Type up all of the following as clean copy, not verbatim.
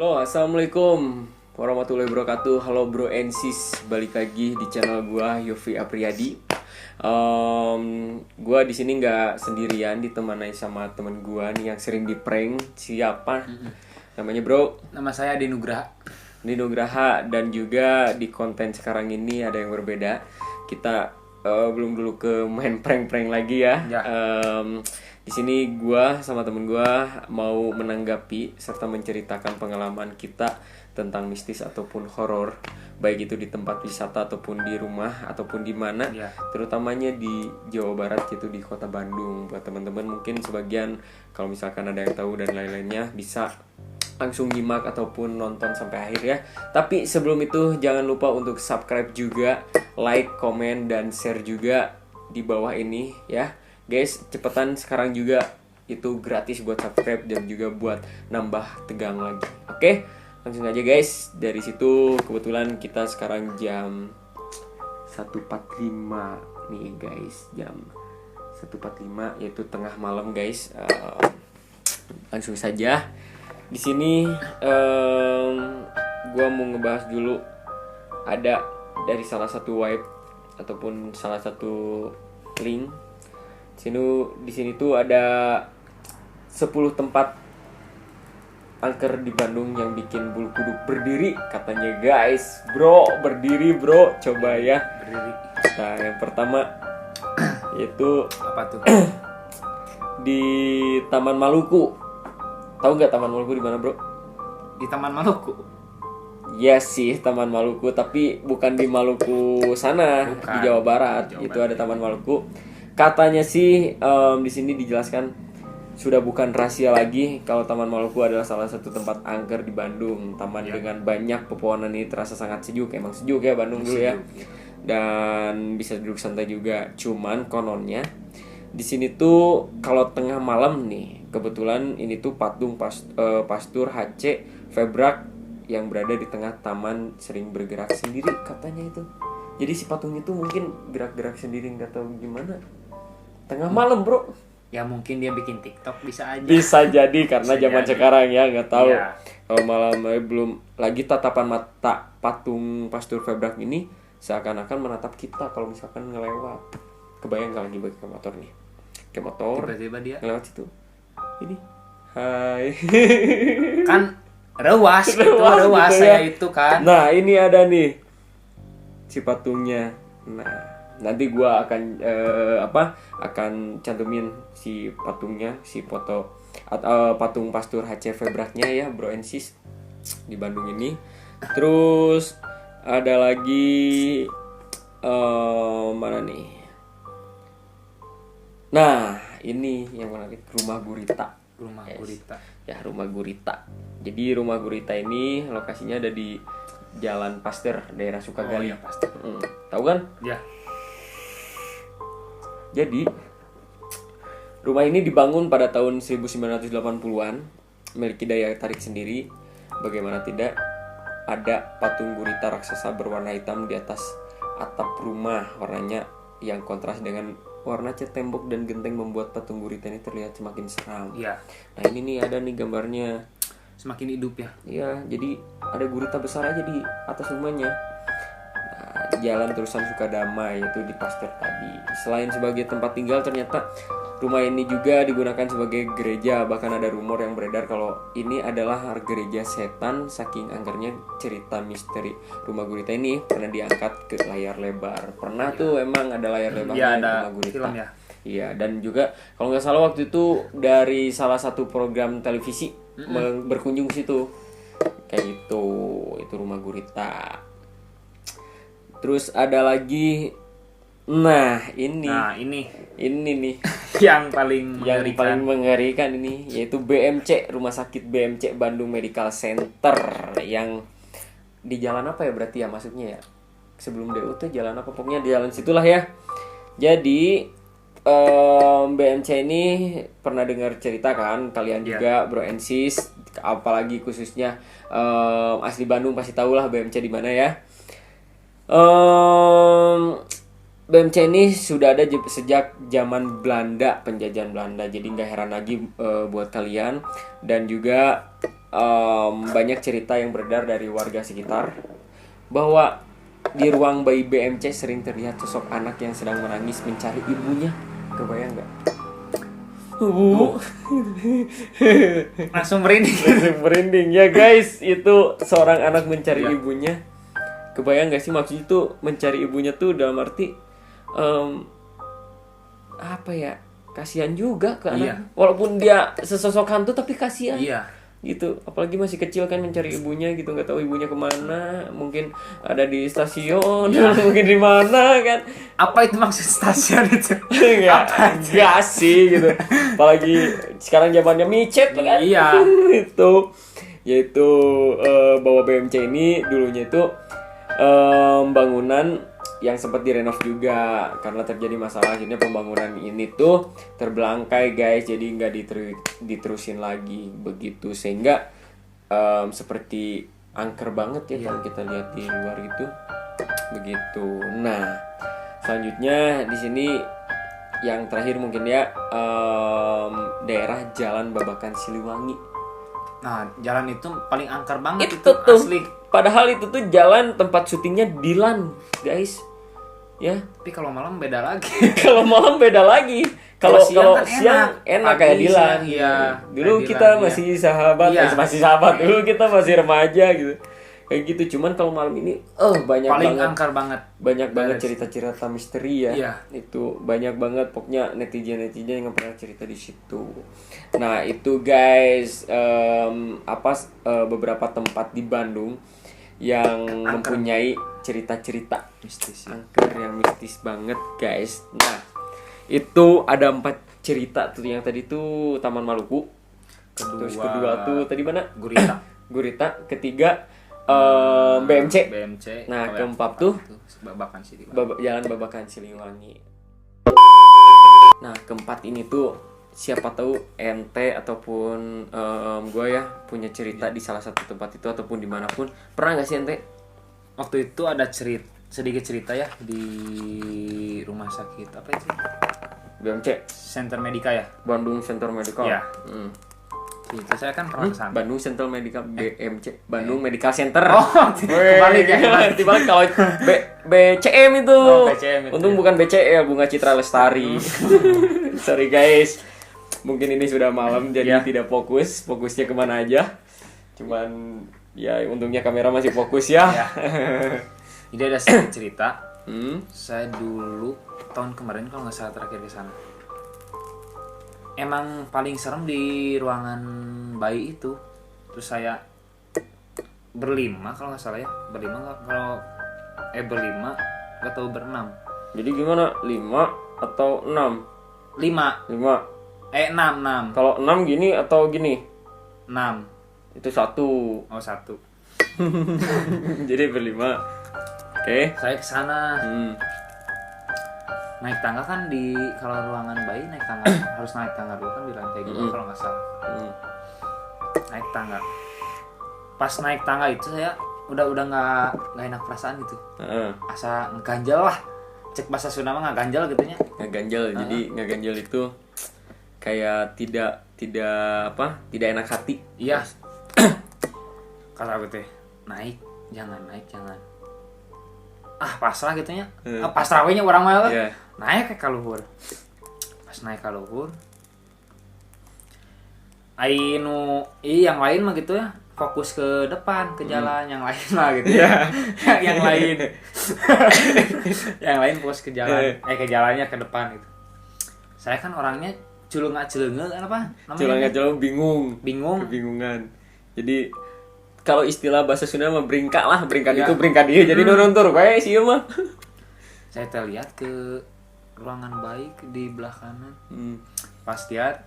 Halo, assalamualaikum warahmatullahi wabarakatuh. Halo bro and sis, balik lagi di channel gua Yofi Apriyadi. Gua di sini nggak sendirian, ditemani sama temen gua nih yang sering di prank. Siapa? Namanya bro? Nama saya Adi Nugraha. Nino Graha. Dan juga di konten sekarang ini ada yang berbeda. Kita belum dulu ke main prank-prank lagi ya. Ya. Di sini gua sama temen gua mau menanggapi serta menceritakan pengalaman kita tentang mistis ataupun horor, baik itu di tempat wisata ataupun di rumah ataupun di mana, Ya. terutamanya di Jawa Barat, yaitu di Kota Bandung. Buat teman-teman mungkin sebagian kalau misalkan ada yang tahu dan lain-lainnya bisa langsung nyimak ataupun nonton sampai akhir ya. Tapi sebelum itu jangan lupa untuk subscribe juga, like, komen, dan share juga di bawah ini ya. Guys, cepetan sekarang juga, itu gratis buat subscribe dan juga buat nambah tegang lagi. Oke, langsung aja guys. Dari situ kebetulan kita sekarang jam 1.45 nih guys. Jam 1.45 yaitu tengah malam guys. Langsung saja. Di sini gua mau ngebahas dulu, ada dari salah satu web ataupun salah satu link. Di sini tuh ada 10 tempat angker di Bandung yang bikin bulu kuduk berdiri katanya guys. Bro, berdiri bro, coba ya. Berdiri. Nah, yang pertama yaitu Apa tuh? di Taman Maluku. Tahu nggak Taman Maluku di mana bro? Di Taman Maluku. Yes sih, Taman Maluku, tapi bukan di Maluku sana, Bukan. di Jawa Barat. Jawa Itu Barat. ada Taman Maluku. Katanya sih di sini dijelaskan sudah bukan rahasia lagi kalau Taman Maluku adalah salah satu tempat angker di Bandung. Taman Ya. dengan banyak pepohonan ini terasa sangat sejuk. Emang sejuk ya Bandung dulu ya. Dan bisa duduk santai juga. Cuman kononnya di sini tuh kalau tengah malam nih, kebetulan ini tuh patung Pastur HC Febrak yang berada di tengah taman sering bergerak sendiri katanya itu. Jadi si patung itu mungkin gerak-gerak sendiri, nggak tahu gimana. Tengah malam bro. Ya mungkin dia bikin TikTok bisa aja. Bisa jadi karena Bisa zaman jadi. sekarang ya, nggak tahu. Iya. Kalau malam belum lagi tatapan mata patung Pastur Febrak ini seakan-akan menatap kita kalau misalkan ngelewat. Kebayang nggak lagi pakai motor nih? Kayak motor Tiba-tiba dia ngelewat situ. Ini. Hai. kan rewas itu Rewas rewas gitu saya ya. itu kan. Nah, ini ada nih si patungnya. Nah, nanti gua akan akan cantumin si patungnya, si foto patung Pastur HC Febraknya ya, bro and sis, di Bandung ini. Terus ada lagi mana nih? Nah, ini yang menarik, Rumah Gurita. Rumah Yes. Gurita. Ya, Rumah Gurita. Jadi Rumah Gurita ini lokasinya ada di Jalan Pasteur, daerah Sukagali. Oh, iya, pasti. Tahu kan? Ya. Jadi rumah ini dibangun pada tahun 1980-an, memiliki daya tarik sendiri. Bagaimana tidak, ada patung gurita raksasa berwarna hitam di atas atap rumah. Warnanya yang kontras dengan warna cat tembok dan genteng membuat patung gurita ini terlihat semakin seram. Iya. Nah, ini nih ada nih gambarnya. Semakin hidup ya. Iya, jadi ada gurita besar aja di atas rumahnya. Nah, Jalan Terusan Sukadamai itu di Pasteur tadi. Selain sebagai tempat tinggal, ternyata rumah ini juga digunakan sebagai gereja. Bahkan ada rumor yang beredar kalau ini adalah gereja setan, saking angkernya cerita misteri Rumah Gurita ini pernah diangkat ke layar lebar. Pernah tuh emang ada layar lebarnya Iya, di ada Rumah Gurita. film ya. Iya, dan juga kalau nggak salah waktu itu dari salah satu program televisi berkunjung ke situ. Kayak gitu, itu Rumah Gurita. Terus ada lagi, nah ini nih yang paling yang mengerikan. paling mengerikan ini, yaitu BMC, Rumah Sakit BMC Bandung Medical Center, yang di jalan apa ya berarti ya masuknya ya? Sebelum DU tuh jalan apa? Pokoknya di jalan situlah ya. Jadi BMC ini pernah dengar cerita kan kalian juga, bro and sis, apalagi khususnya asli Bandung pasti tahu lah BMC di mana ya. BMC ini sudah ada sejak zaman Belanda, penjajahan Belanda. Jadi nggak heran lagi buat kalian. Dan juga banyak cerita yang beredar dari warga sekitar bahwa di ruang bayi BMC sering terlihat sosok anak yang sedang menangis mencari ibunya. Kebayang nggak? Langsung merinding. Merinding ya guys, itu seorang anak mencari ibunya. Kebayang nggak sih maksudnya tuh mencari ibunya tuh dalam arti apa ya? Kasihan juga ke anak. Walaupun dia sesosok hantu tapi kasihan. Iya. Gitu, apalagi masih kecil kan mencari ibunya gitu, nggak tahu ibunya kemana, mungkin ada di stasiun, mungkin di mana kan. Apa itu maksud stasiun itu? Enggak sih gitu, apalagi sekarang zamannya micet kan. Iya. Yaitu bahwa BMC ini dulunya itu bangunan yang sempat direnov juga karena terjadi masalah, akhirnya pembangunan ini tuh terbelangkai guys, jadi nggak diterusin lagi begitu, sehingga seperti angker banget ya kalau kita lihat di luar itu begitu. Nah selanjutnya di sini yang terakhir mungkin ya daerah Jalan Babakan Siliwangi. Nah, jalan itu paling angker banget Itu itu tuh asli. Padahal itu tuh jalan tempat syutingnya Dilan guys. Ya, Tapi kalau malam beda lagi. kalau malam beda lagi. Kalau Kalau siang kan enak Pagi, kayak Dilan. siang, iya. Dulu Kayak kita Dilan, masih sahabat, Iya. masih sahabat. Dulu kita masih remaja gitu. Kayak gitu. Cuman kalau malam ini banyak Paling banget. angker banget. Banyak banget cerita-cerita misteri ya. Iya. Itu banyak banget pokoknya netizen-netizen yang pernah cerita di situ. Nah, itu guys beberapa tempat di Bandung yang mempunyai cerita-cerita Mistis. angker yang mistis banget guys. Nah itu ada 4 cerita tuh, yang tadi tuh Taman Maluku, terus kedua tuh tadi mana? Gurita, ketiga BMC. Nah keempat tuh Babakan Siliwangi. Jalan Babakan Siliwangi. Nah keempat ini tuh siapa tahu ente ataupun gue ya punya cerita di salah satu tempat itu ataupun dimanapun. Pernah nggak sih ente? Waktu itu ada sedikit cerita ya di rumah sakit apa itu? BMC, Center Medica ya. Bandung Center Medical. Iya. Itu saya kan pernah kesana. Bandung Center Medical BMC, Bandung Medical Center. Kebalik ya. Dibalik kalau BCM itu. BCM itu, Untung bukan BCL, Bunga Citra Lestari. Sorry guys, mungkin ini sudah malam jadi tidak fokusnya kemana aja. Cuman ya untungnya kamera masih fokus ya. Jadi ada sedikit cerita. Saya Dulu tahun kemarin kalau nggak salah terakhir ke sana. Emang paling serem di ruangan bayi itu. Terus saya berlima kalau nggak salah ya. Berlima nggak tahu berenam. Jadi gimana? 5 atau 6? 5. 6. Kalau 6 gini atau gini? 6. Itu 1. Oh 1. Jadi berlima. Oke. Saya ke sana. Naik tangga kan kalau ruangan bayi naik tangga harus naik tangga dulu kan di lantai 2 kalau nggak salah. Naik tangga. Pas naik tangga itu saya udah nggak enak perasaan gitu. Asa ngeganjel lah. Cek bahasa Sunda mah ngeganjel gitu nya. Ngeganjel. Jadi ngeganjel itu kayak tidak enak hati. Iya. Kata aku teh, jangan. Pasrah gitu nya. Pasrah we nya urang mah. Naik ke luhur. Pas naik ke luhur. Yang lain mah gitu ya. Fokus ke depan, ke jalan, yang lain lah gitu. Yang lain. Yang lain fokus ke jalan. Ke jalannya ke depan gitu. Saya kan orangnya culunga-culunga apa namanya? Culunga bingung. Kebingungan. Jadi kalau istilah bahasa Sunda mah bringka itu bringka dia. Jadi nonton wae sih mah. Saya lihat ke ruangan bayi di belah kanan. Pas lihat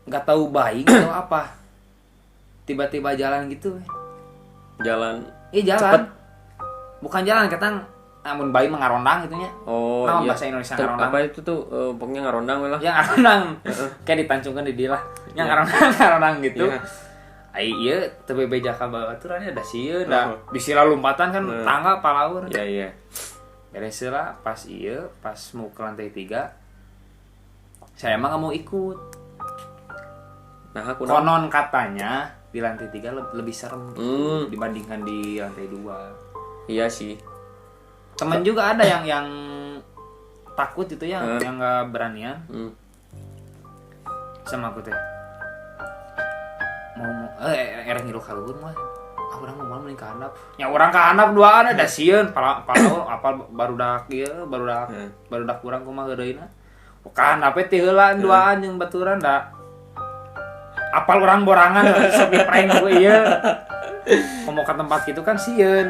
nggak tahu bayi atau apa. Tiba-tiba jalan gitu. Jalan. Jalan. Cepet. Bukan jalan, ketang namun bayi mengarondang gitu nya. Oh iya. Bahasa Indonesia ngarondang. Apa itu tuh pokoknya ngarondang lah. Ya ngarondang. Kayak ditancungkan di dia lah. Yang ngarondang gitu. Iya, teu bebeja ka babaturannya da sieun da. Disila lompatan kan tangga palaur. Iya. Beres lah pas mau ke lantai 3. Saya emang nggak mau ikut. Nah, aku Konon katanya di lantai 3 lebih serem Hmm. dibandingkan di lantai 2. Iya sih. Temen juga ada yang takut itu ya, yang nggak beranian sama aku teh. Mau ereng ngilu kaluhur mah. Orang mau mending ka handap. Nya urang ka handap duaan ada sieun pala apa barudak ieu barudak urang kumaha geureuna. Ka handap teh heula duaan jeung baturan da. Apal orang borangan sok diprank ku ieu. Komo ka tempat gitu kan sieun.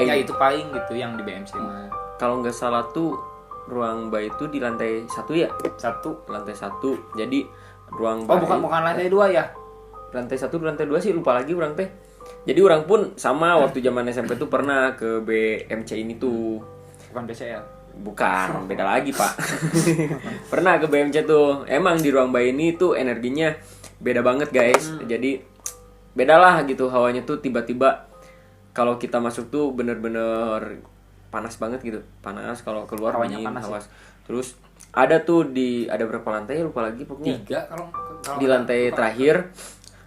Ya itu paling gitu yang di BMC mah. Kalau nggak salah tuh ruang bayi itu di lantai 1 ya? 1. Lantai 1. Jadi ruang Oh, bayi. bukan lantai 2 ya? Lantai 1, lantai 2 sih lupa lagi orang teh. Jadi orang pun sama waktu zaman SMP tuh pernah ke BMC ini tuh. Bukan BCL. Bukan, beda lagi, Pak. Pernah ke BMC tuh. Emang di ruang bayi ini tuh energinya beda banget, guys. Jadi beda lah gitu hawanya tuh tiba-tiba kalau kita masuk tuh bener-bener panas banget gitu. Panas, kalau keluar Hawanya dingin, panas, hawas. Terus ada tuh ada berapa lantai lupa lagi pokoknya. 3 kalau Di lantai terakhir.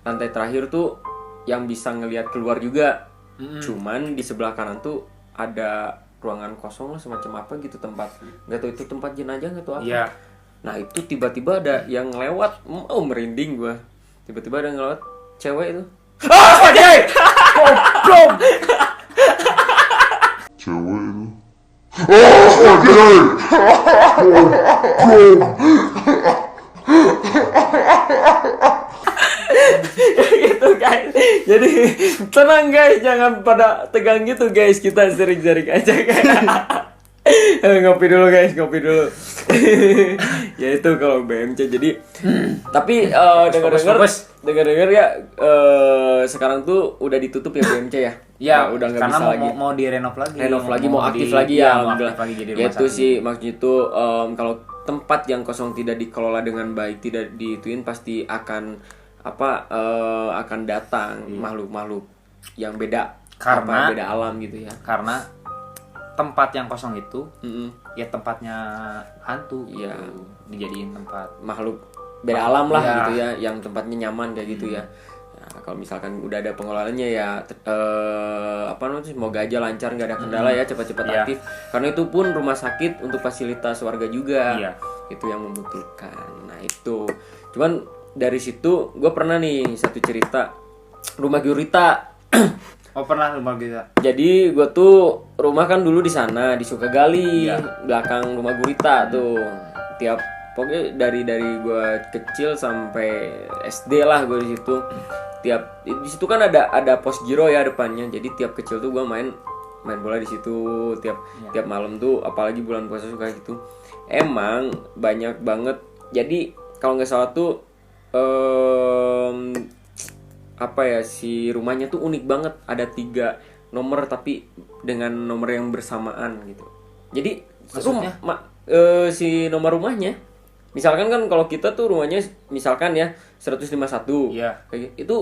Lantai terakhir tuh yang bisa ngelihat keluar juga. Cuman di sebelah kanan tuh ada ruangan kosong lah semacam apa gitu tempat. Nggak tahu itu tempat jenazah nggak tahu apa. Iya. Nah itu tiba-tiba ada yang lewat. Merinding gua. Tiba-tiba ada yang lewat cewek itu. Anjay. Goblok. Cewek itu. Oh, anjay! Gitu guys. Jadi tenang guys, jangan pada tegang gitu guys. Kita sering-sering aja guys. Ngopi dulu guys, ngopi dulu. Ya itu kalau BMC. Jadi tapi dengar-dengar ya sekarang tuh udah ditutup ya BMC ya. Ya, udah nggak karena bisa lagi. mau direnov lagi. Renov lagi, mau aktif lagi ya, ya. mau Alhamdulillah. aktif lagi jadi Ya rumah itu sakit. sih maksudnya itu kalau tempat yang kosong tidak dikelola dengan baik, tidak diituin pasti akan akan datang makhluk-makhluk yang beda, Karena- beda alam gitu ya. Karena tempat yang kosong itu Mm-mm. ya tempatnya hantu. Iya. Gitu. Dijadiin tempat. Makhluk beda alam lah Ya. gitu ya, yang tempatnya nyaman kayak gitu ya. Nah, kalau misalkan udah ada pengelolaannya ya semoga aja lancar, nggak ada kendala ya, cepat-cepat Iya. aktif. Karena itu pun rumah sakit untuk fasilitas warga juga. Iya. Itu yang membutuhkan. Nah itu cuman dari situ gue pernah nih satu cerita rumah Gurita. Oh, pernah rumah kita. Jadi gue tuh rumah kan dulu di sana di Sukagali, Iya. belakang rumah Gurita tuh. Pokoknya dari gue kecil sampai SD lah gue di situ. Di situ kan ada pos giro ya depannya. Jadi tiap kecil tuh gue main bola di situ tiap malam tuh, apalagi bulan puasa suka gitu. Emang banyak banget. Jadi kalau nggak salah tuh si rumahnya tuh unik banget, ada 3 nomor tapi dengan nomor yang bersamaan gitu. Jadi Maksudnya? si nomor rumahnya misalkan kan kalau kita tuh rumahnya misalkan ya 151. Iya. Kayak itu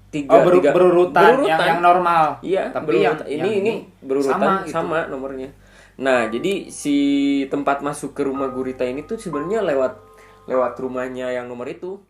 Berurutan yang normal. Iya, Tapi yang ini berurutan gitu. sama nomornya. Nah, jadi si tempat masuk ke rumah Gurita ini tuh sebenarnya lewat rumahnya yang nomor itu.